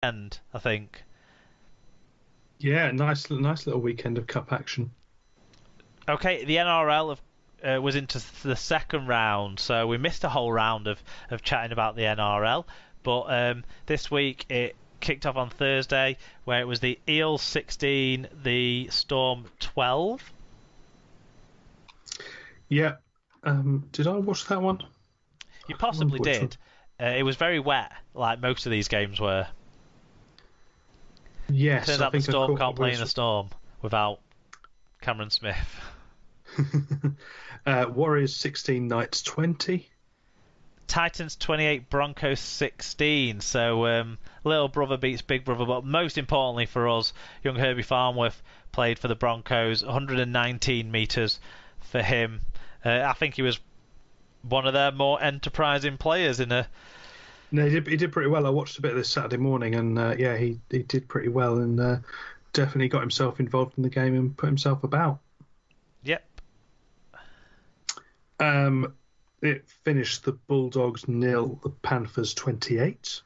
end, I think. Yeah, nice little weekend of cup action. Okay, the NRL was into the second round, so we missed a whole round of chatting about the NRL. But this week it kicked off on Thursday, where it was the Eels 16, the Storm 12. Yeah. Did I watch that one? You possibly did. It was very wet, like most of these games were. Yes. Turns out the Storm can't play in the Storm without Cameron Smith. Warriors 16, Knights 20. Titans 28, Broncos 16. So little brother beats big brother, but most importantly for us, young Herbie Farnworth played for the Broncos, 119 metres for him. I think he was one of their more enterprising players in a... No, he did pretty well. I watched a bit of this Saturday morning, and he did pretty well, and definitely got himself involved in the game and put himself about. Yep. It finished the Bulldogs 0, the Panthers 28.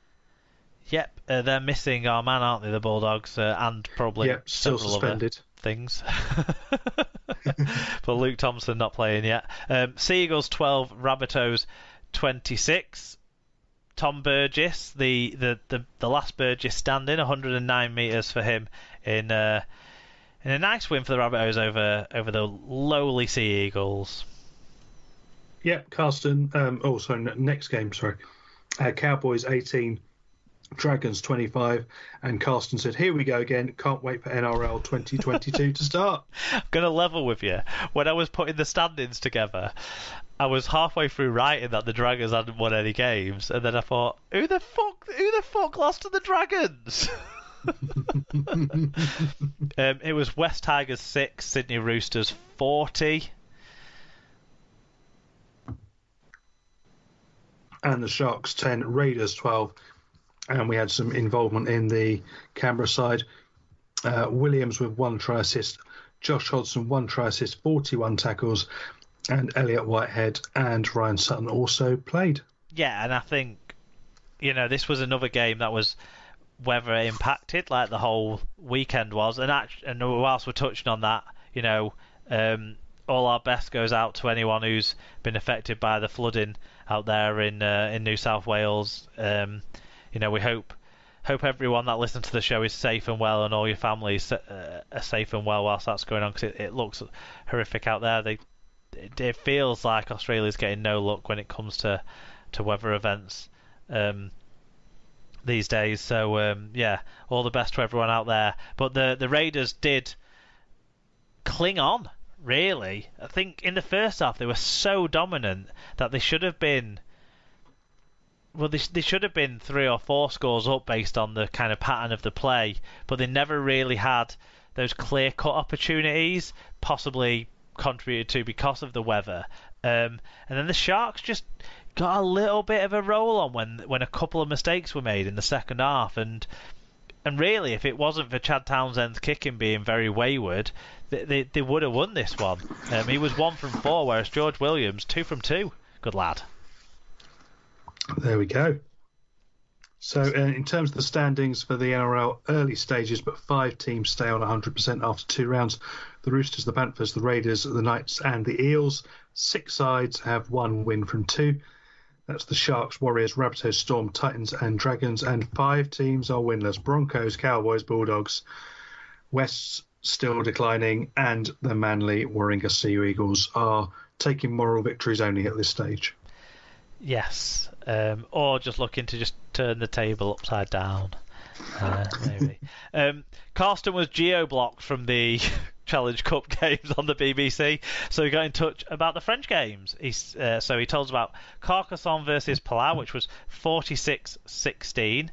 Yep, they're missing our man, aren't they, the Bulldogs, and probably still suspended other things. But Luke Thompson not playing yet. Seagulls 12, Rabbitohs 26. Tom Burgess, the last Burgess standing, 109 metres for him in a nice win for the Rabbitohs over the lowly Sea Eagles. Yeah, Carsten. Next game. Sorry, Cowboys 18, Dragons 25, and Carsten said, "Here we go again. Can't wait for NRL 2022 to start." I'm gonna level with you. When I was putting the standings together, I was halfway through writing that the Dragons hadn't won any games, and then I thought, who the fuck lost to the Dragons? It was West Tigers 6, Sydney Roosters 40. And the Sharks 10, Raiders 12. And we had some involvement in the Canberra side. Williams with 1 try assist, Josh Hodgson 1 try assist, 41 tackles, and Elliot Whitehead and Ryan Sutton also played. Yeah, and I think, this was another game that was weather impacted, like the whole weekend was. And whilst we're touching on that, all our best goes out to anyone who's been affected by the flooding out there in New South Wales. We hope everyone that listens to the show is safe and well, and all your families are safe and well whilst that's going on, because it looks horrific out there. It feels like Australia's getting no luck when it comes to weather events these days. So all the best to everyone out there. But the Raiders did cling on, really. I think in the first half they were so dominant that they should have been... Well, they should have been 3 or 4 scores up based on the kind of pattern of the play, but they never really had those clear-cut opportunities, possibly contributed to because of the weather. And then the Sharks just got a little bit of a roll on when a couple of mistakes were made in the second half. And really, if it wasn't for Chad Townsend's kicking being very wayward, they would have won this one. He was 1 from 4, whereas George Williams 2 from 2. Good lad. There we go. So in terms of the standings for the NRL early stages, but 5 teams stay on 100% after 2 rounds. The Roosters, the Panthers, the Raiders, the Knights and the Eels. 6 sides have 1 win from 2. That's the Sharks, Warriors, Rabbitohs, Storm, Titans and Dragons. And 5 teams are winless. Broncos, Cowboys, Bulldogs, Wests still declining, and the Manly Warringah Sea Eagles are taking moral victories only at this stage. Yes, or just looking to just turn the table upside down, maybe. Carsten was geo-blocked from the Challenge Cup games on the BBC, so he got in touch about the French games. So he told us about Carcassonne versus Palau, which was 46-16.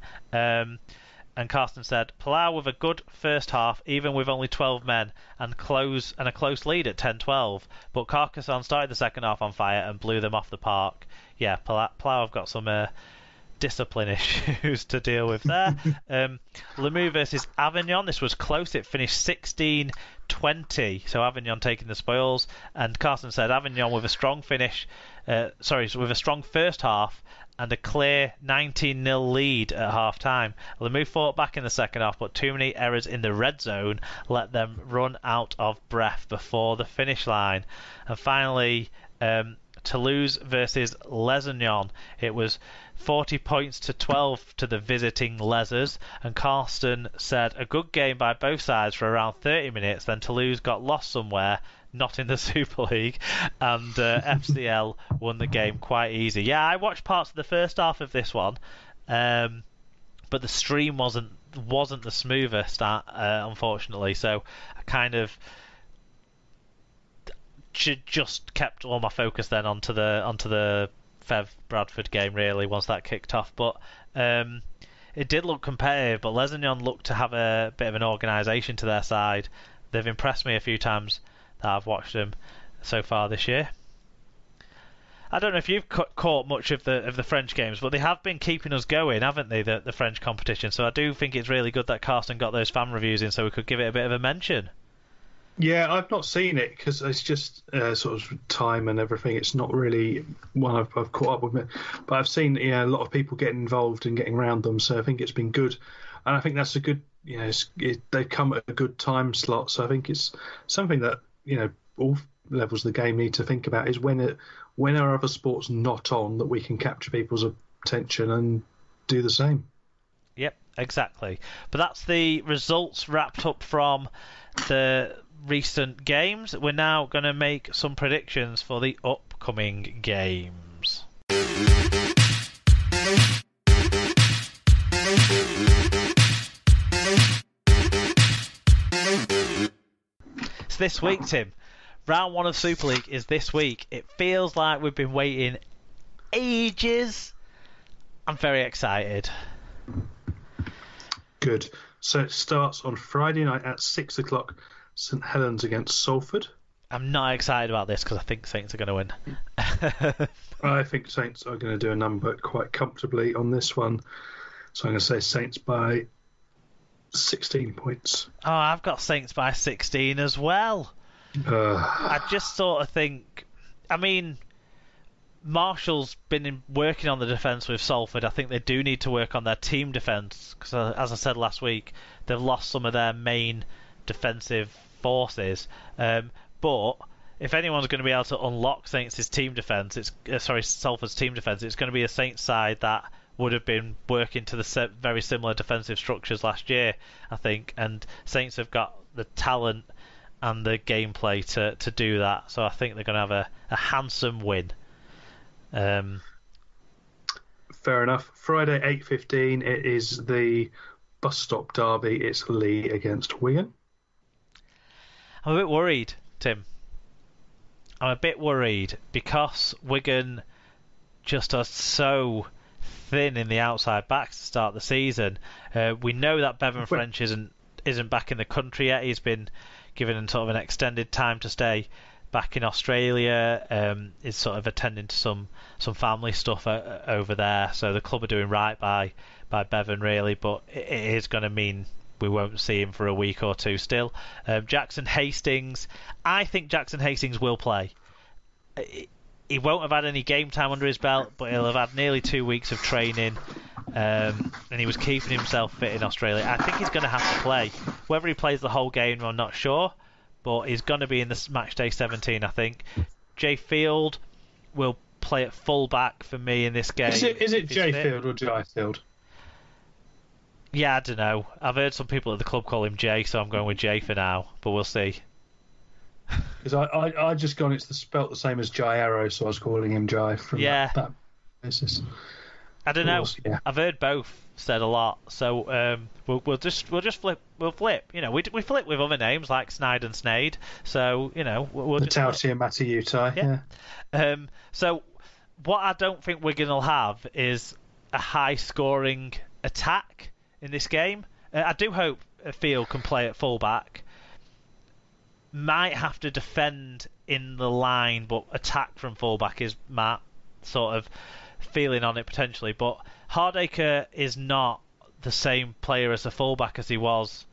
And Carsten said, Palau with a good first half, even with only 12 men, and a close lead at 10-12. But Carcassonne started the second half on fire and blew them off the park. Yeah, Palau have got some discipline issues to deal with there. Lemieux versus Avignon. This was close. It finished 16-20. So Avignon taking the spoils. And Carsten said Avignon with a strong finish. With a strong first half and a clear 19-0 lead at half-time. Well, they moved forward back in the second half, but too many errors in the red zone let them run out of breath before the finish line. And finally, Toulouse versus Lesognan. It was 40 points to 12 to the visiting Lesers, and Carlston said a good game by both sides for around 30 minutes, then Toulouse got lost somewhere, not in the Super League, and FCL won the game quite easy. Yeah, I watched parts of the first half of this one, but the stream wasn't the smoothest, unfortunately, so I kind of just kept all my focus then onto the Fev Bradford game really once that kicked off. But it did look competitive, but Lesognan looked to have a bit of an organisation to their side. They've impressed me a few times that I've watched them so far this year. I don't know if you've caught much of the French games, but they have been keeping us going, haven't they, the French competition? So I do think it's really good that Carsten got those fan reviews in so we could give it a bit of a mention. Yeah, I've not seen it because it's just sort of time and everything. It's not really one I've caught up with, but I've seen a lot of people getting involved and getting around them. So I think it's been good, and I think that's a good. They've come at a good time slot. So I think it's something that all levels of the game need to think about is when are other sports not on that we can capture people's attention and do the same. Yep, exactly. But that's the results wrapped up from the recent games. We're now going to make some predictions for the upcoming games. So this week, Tim, round 1 of Super League is this week. It feels like we've been waiting ages. I'm very excited. Good. So it starts on Friday night at 6 o'clock. St Helens against Salford. I'm not excited about this because I think Saints are going to win. I think Saints are going to do a number quite comfortably on this one. So I'm going to say Saints by 16 points. Oh, I've got Saints by 16 as well. I just sort of think... I mean, Marshall's been working on the defence with Salford. I think they do need to work on their team defence because, as I said last week, they've lost some of their main defensive forces. But if anyone's going to be able to unlock Saints' team defence, Salford's team defence, it's going to be a Saints side that would have been working to the very similar defensive structures last year, I think. And Saints have got the talent and the gameplay to do that. So I think they're going to have a handsome win. Fair enough. Friday 8:15. It is the bus stop derby. It's Lee against Wigan. I'm a bit worried, Tim. I'm a bit worried because Wigan just are so thin in the outside backs to start the season. We know that Bevan French isn't back in the country yet. He's been given sort of an extended time to stay back in Australia. Is sort of attending to some family stuff over there. So the club are doing right by Bevan really, but it is going to mean we won't see him for a week or two still. Jackson Hastings, I think Jackson Hastings will play. He won't have had any game time under his belt, but he'll have had nearly 2 weeks of training, and he was keeping himself fit in Australia. I think he's going to have to play. Whether he plays the whole game, I'm not sure, but he's going to be in the match day 17, I think. Jay Field will play at full back for me in this game. Is it Jay Field or Jai Field? Yeah, I don't know. I've heard some people at the club call him Jay, so I'm going with Jay for now, but we'll see. Because I just gone, it's spelt the same as Jai Arrow, so I was calling him Jai from that basis. I don't know. Yeah. I've heard both said a lot, so we'll just flip. We'll flip. We flip with other names like Snide and Snade. So we'll the just Tauti and Matty yeah. So what I don't think Wigan will have is a high-scoring attack in this game. I do hope Field can play at full-back. Might have to defend in the line, but attack from full-back is my sort of feeling on it potentially. But Hardacre is not the same player as a full-back as he was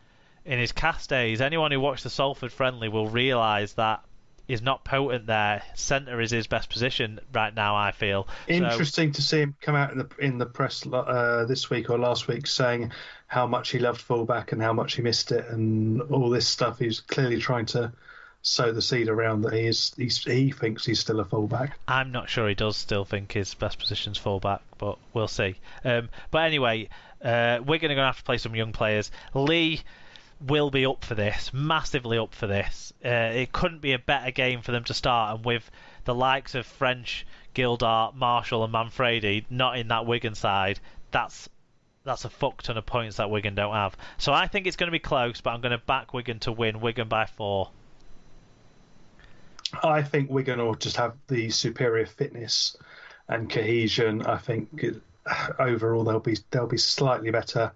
in his cast days. Anyone who watched the Salford friendly will realise that is not potent there. Centre is his best position right now, I feel. Interesting to see him come out in the press this week or last week saying how much he loved fullback and how much he missed it and all this stuff. He's clearly trying to sow the seed around that he thinks he's still a fullback. I'm not sure he does still think his best position's fullback, but we'll see. But anyway, Wigan are going to have to play some young players. Lee will be up for this, massively up for this. It couldn't be a better game for them to start, and with the likes of French, Gildart, Marshall and Manfredi not in that Wigan side, that's a fuck ton of points that Wigan don't have. So I think it's going to be close, but I'm going to back Wigan to win, Wigan by 4. I think Wigan will just have the superior fitness and cohesion. I think overall they'll be slightly better.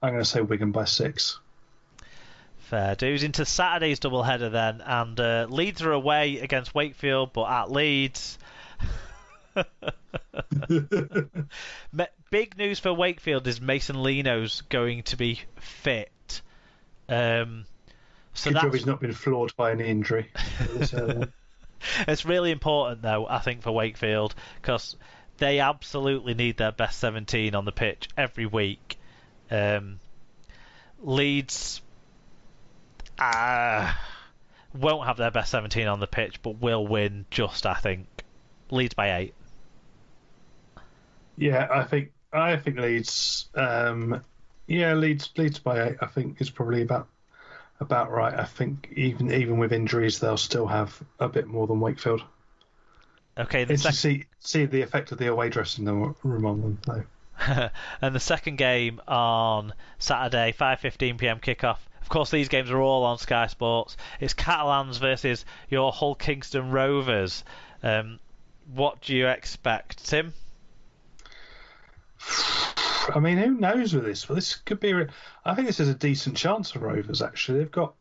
I'm going to say Wigan by 6. Fair dues. Into Saturday's doubleheader then, and Leeds are away against Wakefield, but at Leeds. Big news for Wakefield is Mason Leno's going to be fit. So good job he's not been floored by an injury. It's really important, though, I think, for Wakefield, because they absolutely need their best 17 on the pitch every week. Leeds won't have their best 17 on the pitch, but will win just, I think. Leeds by 8. Yeah, I think Leeds. Leeds by 8. I think is probably about right. I think even with injuries, they'll still have a bit more than Wakefield. Okay, see the effect of the away dressing room on them, though. And the second game on Saturday, 5:15 p.m. kickoff. Of course, these games are all on Sky Sports. It's Catalans versus your Hull Kingston Rovers. What do you expect, Tim? I mean, who knows with this? Well, this could be. I think this is a decent chance for Rovers. Actually, they've got.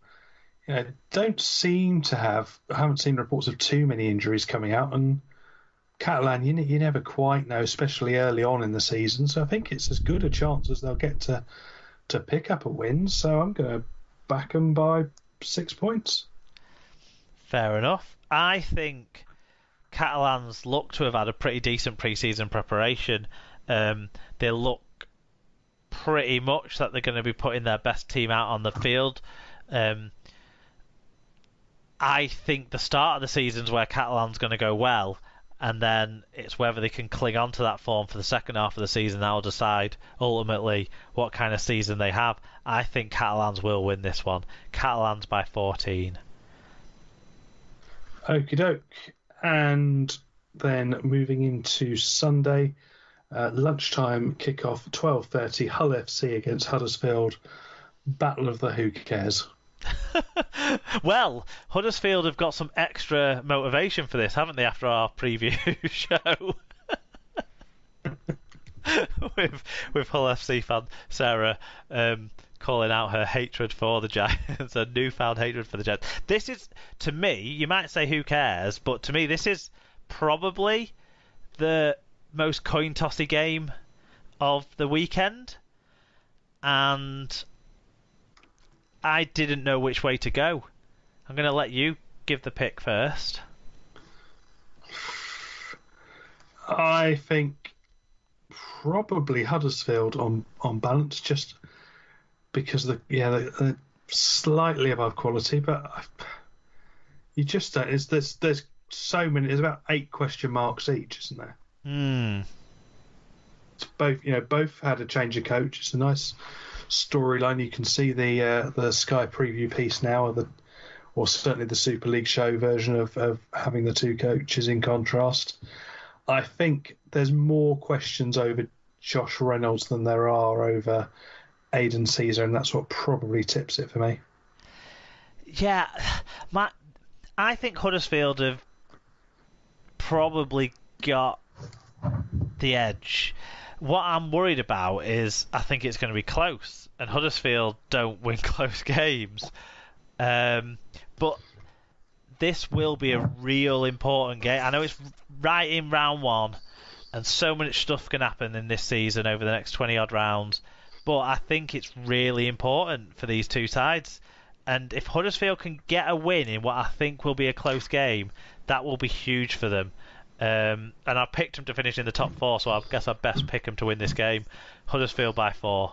Don't seem to have. I haven't seen reports of too many injuries coming out, and Catalan, you never quite know, especially early on in the season. So I think it's as good a chance as they'll get to pick up a win. So I'm going to back them by 6 points. Fair enough. I think Catalans look to have had a pretty decent pre-season preparation. They look pretty much that they're going to be putting their best team out on the field. I think the start of the season's where Catalan's going to go well, and then it's whether they can cling on to that form for the second half of the season that will decide ultimately what kind of season they have. I think Catalans will win this one. Catalans by 14. Okie doke. And then moving into Sunday, lunchtime kickoff, 12:30, Hull FC against Huddersfield. Battle of the who cares. Well, Huddersfield have got some extra motivation for this, haven't they, after our preview show? with Hull FC fan Sarah calling out her hatred for the Giants, a newfound hatred for the Giants. This is, to me, you might say who cares, but to me this is probably the most coin-tossy game of the weekend, and I didn't know which way to go. I'm going to let you give the pick first. I think probably Huddersfield on balance, just because they're slightly above quality, but you just don't. There's so many. There's about 8 question marks each, isn't there? It's both had a change of coach. It's a nice storyline. You can see the Sky preview piece now, or certainly the Super League show version of having the 2 coaches in contrast. I think there's more questions over Josh Reynolds than there are over Aidan Caesar, and that's what probably tips it for me. Yeah, I think Huddersfield have probably got the edge. What I'm worried about is I think it's going to be close, and Huddersfield don't win close games. But this will be a real important game. I know it's right in round 1, and so much stuff can happen in this season over the next 20 odd rounds. But I think it's really important for these two sides. And if Huddersfield can get a win in what I think will be a close game, that will be huge for them. And I picked them to finish in the top 4, so I guess I'd best pick them to win this game. Huddersfield by 4.